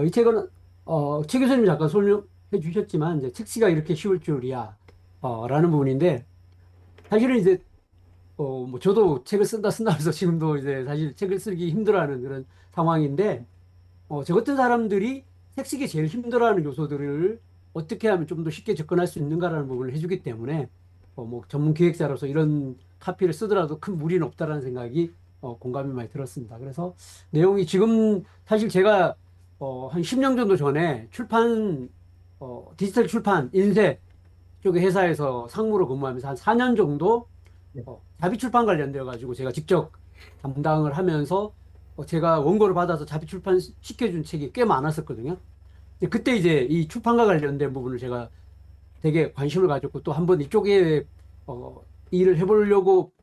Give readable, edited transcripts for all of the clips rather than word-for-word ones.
이 책은 최 교수님 잠깐 설명해 주셨지만 이제 책시가 이렇게 쉬울 줄이야 라는 부분인데 사실은 이제 뭐 저도 책을 쓴다 해서 지금도 이제 사실 책을 쓰기 힘들어하는 그런 상황인데 저 같은 사람들이 책 쓰기 제일 힘들어하는 요소들을 어떻게 하면 좀 더 쉽게 접근할 수 있는가라는 부분을 해주기 때문에 뭐 전문 기획자로서 이런 카피를 쓰더라도 큰 무리는 없다라는 생각이 공감이 많이 들었습니다. 그래서 내용이 지금 사실 제가 한 10년 정도 전에 디지털 출판 인쇄 쪽의 회사에서 상무로 근무하면서 한 4년 정도 네. 자비 출판 관련되어 가지고 제가 직접 담당을 하면서 제가 원고를 받아서 자비 출판 시켜준 책이 꽤 많았었거든요. 그때 이제 이 출판과 관련된 부분을 제가 되게 관심을 가졌고 또 한번 이쪽에 어, 일을 해보려고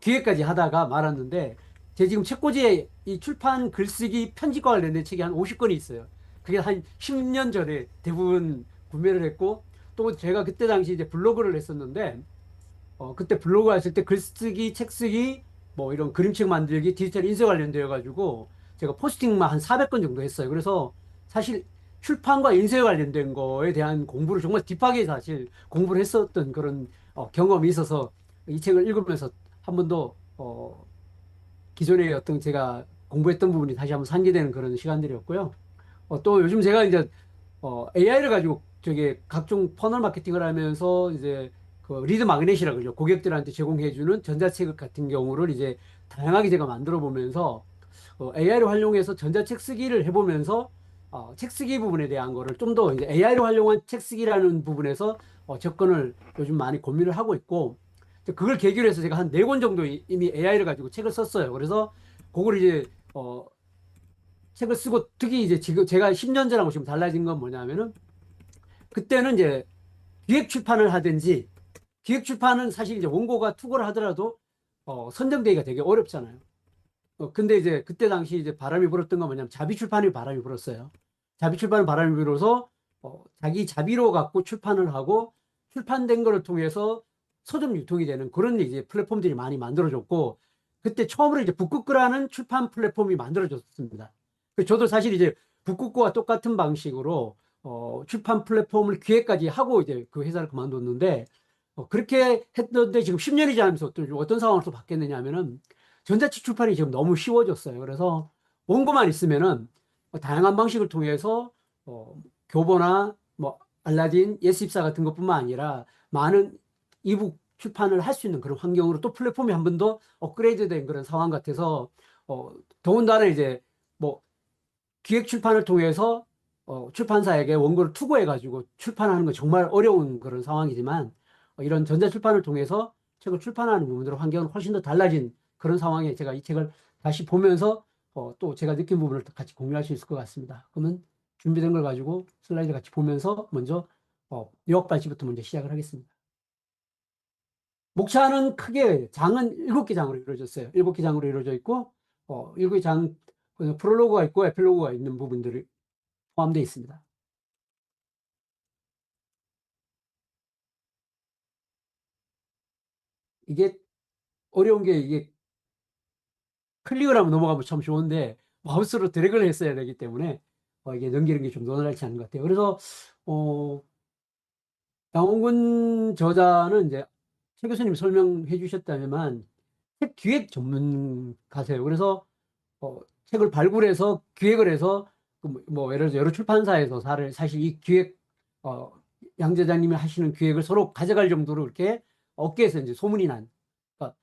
기획까지 하다가 말았는데 제 지금 책꽂이에 이 출판 글쓰기 편집과 관련된 책이 한 50권이 있어요. 그게 한 10년 전에 대부분 구매를 했고 또 제가 그때 당시 이제 블로그를 했었는데 그때 블로그 했을 때 글쓰기, 책쓰기, 뭐 이런 그림책 만들기, 디지털 인쇄 관련되어 가지고 제가 포스팅만 한 400건 정도 했어요. 그래서 사실 출판과 인쇄 관련된 거에 대한 공부를 정말 딥하게 사실 공부를 했었던 그런 경험이 있어서 이 책을 읽으면서 한 번 더 기존에 어떤 제가 공부했던 부분이 다시 한번 상기되는 그런 시간들이었고요. 또 요즘 제가 이제 AI를 가지고 저게 각종 퍼널 마케팅을 하면서 이제 그 리드 마그넷이라 그러죠. 고객들한테 제공해주는 전자책 같은 경우를 이제 다양하게 제가 만들어 보면서 AI를 활용해서 전자책 쓰기를 해보면서 책 쓰기 부분에 대한 거를 좀 더 이제 AI를 활용한 책 쓰기라는 부분에서 접근을 요즘 많이 고민을 하고 있고 그걸 계기로 해서 제가 한 네 권 정도 이미 AI를 가지고 책을 썼어요. 그래서 그걸 이제 책을 쓰고 특히 이제 지금 제가 10년 전하고 지금 달라진 건 뭐냐면은 그때는 이제 기획 출판을 하든지 기획 출판은 사실 이제 원고가 투고를 하더라도 선정되기가 되게 어렵잖아요. 근데 이제 그때 당시 이제 바람이 불었던 건 뭐냐면 자비 출판이 바람이 불었어요. 자비 출판은 바람이 불어서 자기 자비로 갖고 출판을 하고 출판된 거를 통해서 서점 유통이 되는 그런 이제 플랫폼들이 많이 만들어졌고 그때 처음으로 이제 북쿠크라는 출판 플랫폼이 만들어졌습니다. 저도 사실 이제 북쿠크와 똑같은 방식으로 출판 플랫폼을 기획까지 하고 이제 그 회사를 그만뒀는데 그렇게 했는데 지금 10년이 지나면서 또 어떤 상황으로 또 바뀌었느냐 하면은 전자책 출판이 지금 너무 쉬워졌어요. 그래서 원고만 있으면은 다양한 방식을 통해서 교보나 뭐 알라딘, 예스24 같은 것뿐만 아니라 많은 이북 출판을 할 수 있는 그런 환경으로 또 플랫폼이 한 번 더 업그레이드된 그런 상황 같아서 더군다나 이제 뭐 기획 출판을 통해서 출판사에게 원고를 투고해가지고 출판하는 건 정말 어려운 그런 상황이지만 이런 전자출판을 통해서 책을 출판하는 부분으로 환경은 훨씬 더 달라진 그런 상황에 제가 이 책을 다시 보면서 또 제가 느낀 부분을 같이 공유할 수 있을 것 같습니다. 그러면 준비된 걸 가지고 슬라이드 같이 보면서 먼저 유학 발시부터 먼저 시작을 하겠습니다. 목차는 크게 장은 7개 장으로 이루어졌어요. 7개 장으로 이루어져 있고 7개 장 프롤로그가 있고 에필로그가 있는 부분들이 포함되어 있습니다. 이게 어려운 게 이게 클릭을 하면 넘어가면 참 좋은데 마우스로 드래그를 했어야 되기 때문에 이게 넘기는 게 좀 논활치 않은 것 같아요. 그래서 어, 양홍근 저자는 이제 최 교수님 설명해 주셨다면 책 기획 전문가세요. 그래서 책을 발굴해서 기획을 해서 그뭐 예를 들어 여러 출판사에서 사실 이 기획 어, 양 제자님이 하시는 기획을 서로 가져갈 정도로 이렇게 업계에서 이제 소문이 난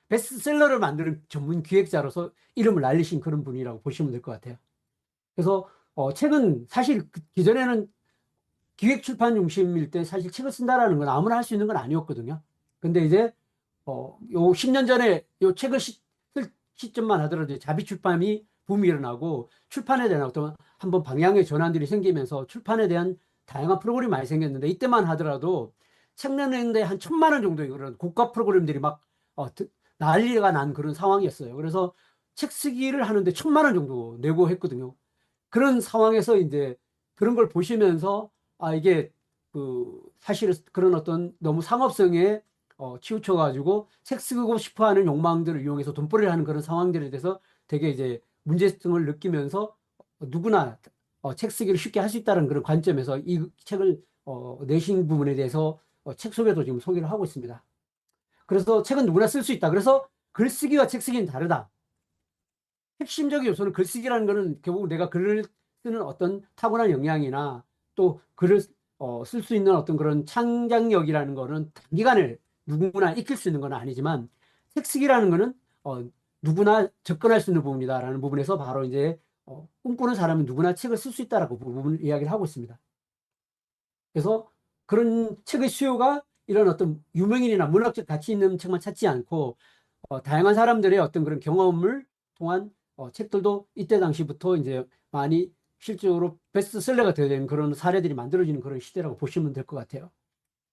베스트셀러를 만드는 전문 기획자로서 이름을 날리신 그런 분이라고 보시면 될 것 같아요. 그래서 책은 사실 기존에는 기획 출판 중심일 때 사실 책을 쓴다라는 건 아무나 할 수 있는 건 아니었거든요. 근데 이제 요 10년 전에 요 책을 쓸 시점만 하더라도 자비 출판이 붐이 일어나고 출판에 대한 어떤 한번 방향의 전환들이 생기면서 출판에 대한 다양한 프로그램이 많이 생겼는데 이때만 하더라도 책 내는데 한 1,000만 원 정도의 그런 고가 프로그램들이 막 난리가 난 그런 상황이었어요. 그래서 책 쓰기를 하는데 1,000만 원 정도 내고 했거든요. 그런 상황에서 이제 그런 걸 보시면서 이게 사실 그런 어떤 너무 상업성에 치우쳐가지고 책 쓰고 싶어 하는 욕망들을 이용해서 돈벌이를 하는 그런 상황들에 대해서 되게 이제 문제성을 느끼면서 누구나 책 쓰기를 쉽게 할 수 있다는 그런 관점에서 이 책을 내신 부분에 대해서 책 속에도 지금 소개를 하고 있습니다. 그래서 책은 누구나 쓸 수 있다. 그래서 글쓰기와 책 쓰기는 다르다. 핵심적인 요소는 글쓰기라는 거는 결국 내가 글을 쓰는 어떤 타고난 역량이나 또 글을 쓸 수 있는 어떤 그런 창작력이라는 거는 단기간에 누구나 익힐 수 있는 건 아니지만 책 쓰기라는 거는 누구나 접근할 수 있는 부분이다라는 부분에서 바로 이제 꿈꾸는 사람은 누구나 책을 쓸 수 있다라고 부분을 이야기를 하고 있습니다. 그래서 그런 책의 수요가 이런 어떤 유명인이나 문학적 가치 있는 책만 찾지 않고 다양한 사람들의 어떤 그런 경험을 통한 책들도 이때 당시부터 이제 많이 실제로 베스트셀러가 되는 그런 사례들이 만들어지는 그런 시대라고 보시면 될 것 같아요.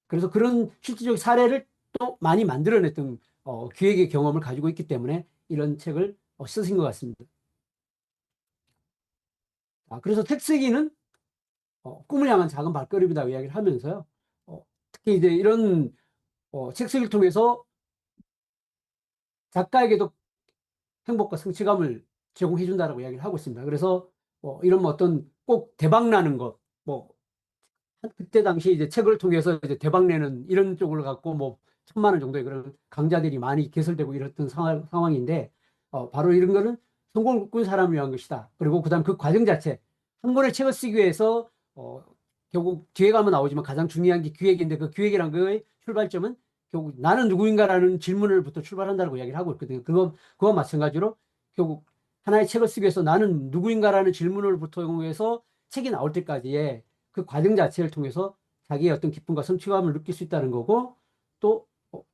그래서 그런 실질적 사례를 또 많이 만들어냈던 기획의 경험을 가지고 있기 때문에 이런 책을 쓰신 것 같습니다. 그래서 책 쓰기는 꿈을 향한 작은 발걸음이다 이야기를 하면서요. 특히 이제 이런 책 쓰기를 통해서 작가에게도 행복과 성취감을 제공해 준다라고 이야기를 하고 있습니다. 그래서 이런 뭐 어떤 꼭 대박 나는 것, 뭐 그때 당시 이제 책을 통해서 이제 대박 내는 이런 쪽을 갖고 뭐 1,000만 원 정도의 그런 강좌들이 많이 개설되고 이랬던 상황인데 바로 이런 거는 성공을 꿈꾼 사람을 위한 것이다. 그리고 그다음 그 과정 자체 한 권의 책을 쓰기 위해서 결국 뒤에 가면 나오지만 가장 중요한 게 기획인데 그 기획이란 거의 출발점은 결국 나는 누구인가라는 질문을부터 출발한다고 이야기를 하고 있거든요. 그거 마찬가지로 결국 하나의 책을 쓰기 위해서 나는 누구인가라는 질문을부터 이용해서 책이 나올 때까지의 그 과정 자체를 통해서 자기의 어떤 기쁨과 성취감을 느낄 수 있다는 거고 또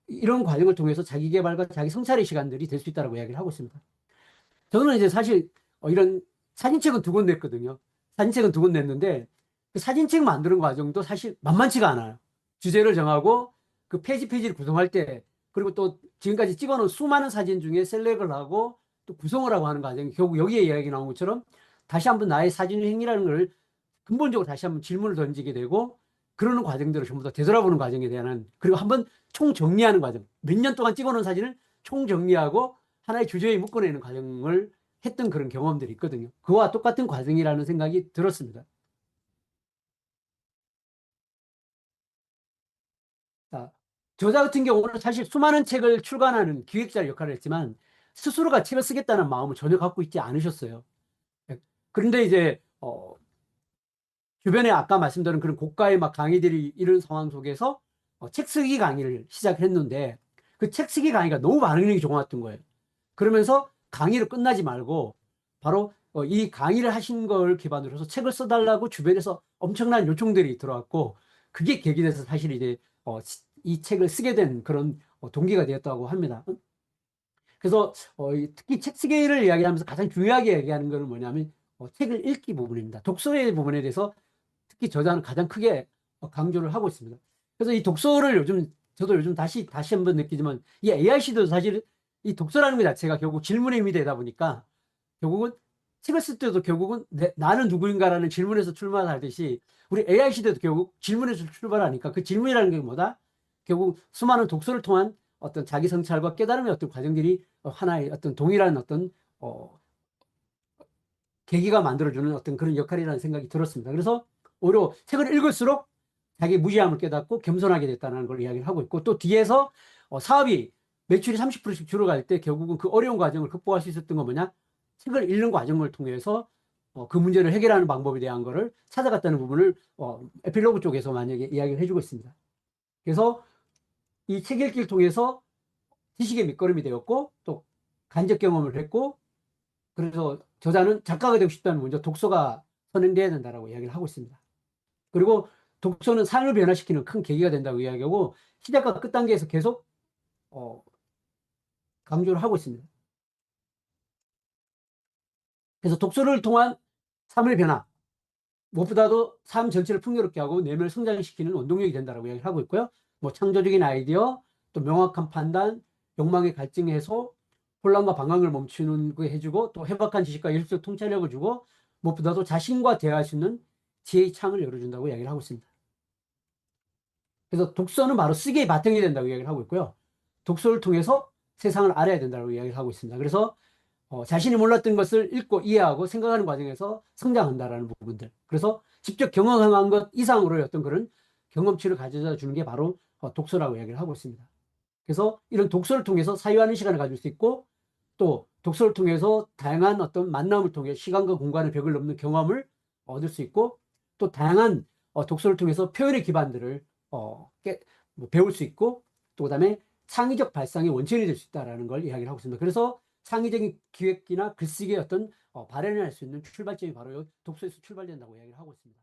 이런 과정을 통해서 자기 개발과 자기 성찰의 시간들이 될 수 있다고 이야기를 하고 있습니다. 저는 이제 사실 이런 사진책은 2권 냈거든요. 사진책은 2권 냈는데 그 사진책 만드는 과정도 사실 만만치가 않아요. 주제를 정하고 그 페이지를 구성할 때 그리고 또 지금까지 찍어놓은 수많은 사진 중에 셀렉을 하고 또 구성을 하고 하는 과정이 결국 여기에 이야기 나온 것처럼 다시 한번 나의 사진 행위라는 걸 근본적으로 다시 한번 질문을 던지게 되고 그러는 과정들을 전부 다 되돌아보는 과정에 대한 그리고 한번 총 정리하는 과정 몇 년 동안 찍어놓은 사진을 총 정리하고 하나의 주제에 묶어내는 과정을 했던 그런 경험들이 있거든요. 그와 똑같은 과정이라는 생각이 들었습니다. 자, 저자 같은 경우는 사실 수많은 책을 출간하는 기획자 역할을 했지만 스스로가 책을 쓰겠다는 마음을 전혀 갖고 있지 않으셨어요. 그런데 이제 주변에 아까 말씀드린 그런 고가의 막 강의들이 이런 상황 속에서 책 쓰기 강의를 시작했는데 그 책 쓰기 강의가 너무 반응이 좋았던 거예요. 그러면서 강의를 끝나지 말고 바로 이 강의를 하신 걸 기반으로 해서 책을 써달라고 주변에서 엄청난 요청들이 들어왔고 그게 계기 돼서 사실 이제 이 책을 쓰게 된 그런 동기가 되었다고 합니다. 그래서 특히 책 쓰기를 이야기하면서 가장 중요하게 얘기하는 것은 뭐냐면 책을 읽기 부분입니다. 독서의 부분에 대해서 특히 저자는 가장 크게 강조를 하고 있습니다. 그래서 이 독서를 저도 요즘 다시 한번 느끼지만 이 AI 시대도 사실 이 독서라는 것 자체가 결국 질문의 힘이 되다 보니까 결국은 책을 쓸 때도 결국은 나는 누구인가라는 질문에서 출발하듯이 우리 AI 시대도 결국 질문에서 출발하니까 그 질문이라는 게 뭐다? 결국 수많은 독서를 통한 어떤 자기 성찰과 깨달음의 어떤 과정들이 하나의 어떤 동일한 어떤 어, 계기가 만들어주는 어떤 그런 역할이라는 생각이 들었습니다. 그래서 오히려 책을 읽을수록 자기 무지함을 깨닫고 겸손하게 됐다는 걸 이야기를 하고 있고 또 뒤에서 사업이 매출이 30%씩 줄어갈 때 결국은 그 어려운 과정을 극복할 수 있었던 건 뭐냐? 책을 읽는 과정을 통해서 그 문제를 해결하는 방법에 대한 거를 찾아갔다는 부분을 에필로그 쪽에서 만약에 이야기를 해주고 있습니다. 그래서 이 책 읽기를 통해서 지식의 밑거름이 되었고 또 간접 경험을 했고 그래서 저자는 작가가 되고 싶다면 먼저 독서가 선행돼야 된다라고 이야기를 하고 있습니다. 그리고 독서는 삶을 변화시키는 큰 계기가 된다고 이야기하고 시작과 끝 단계에서 계속 어, 강조를 하고 있습니다. 그래서 독서를 통한 삶의 변화, 무엇보다도 삶 전체를 풍요롭게 하고 내면을 성장시키는 원동력이 된다고 이야기를 하고 있고요. 뭐 창조적인 아이디어, 또 명확한 판단, 욕망의 갈증 해소, 혼란과 방황을 멈추는 거 해주고 또 해박한 지식과 예술적 통찰력을 주고 무엇보다도 자신과 대화할 수 있는 지혜의 창을 열어준다고 이야기를 하고 있습니다. 그래서 독서는 바로 쓰기의 바탕이 된다고 이야기를 하고 있고요. 독서를 통해서 세상을 알아야 된다고 이야기를 하고 있습니다. 그래서 자신이 몰랐던 것을 읽고 이해하고 생각하는 과정에서 성장한다라는 부분들. 그래서 직접 경험한 것 이상으로의 어떤 그런 경험치를 가져다 주는 게 바로 독서라고 이야기를 하고 있습니다. 그래서 이런 독서를 통해서 사유하는 시간을 가질 수 있고 또 독서를 통해서 다양한 어떤 만남을 통해 시간과 공간의 벽을 넘는 경험을 얻을 수 있고 또 다양한 독서를 통해서 표현의 기반들을 뭐 배울 수 있고 또 그다음에 창의적 발상의 원천이 될 수 있다라는 걸 이야기를 하고 있습니다. 그래서 창의적인 기획이나 글쓰기의 어떤 발현을 할 수 있는 출발점이 바로 독서에서 출발된다고 이야기를 하고 있습니다.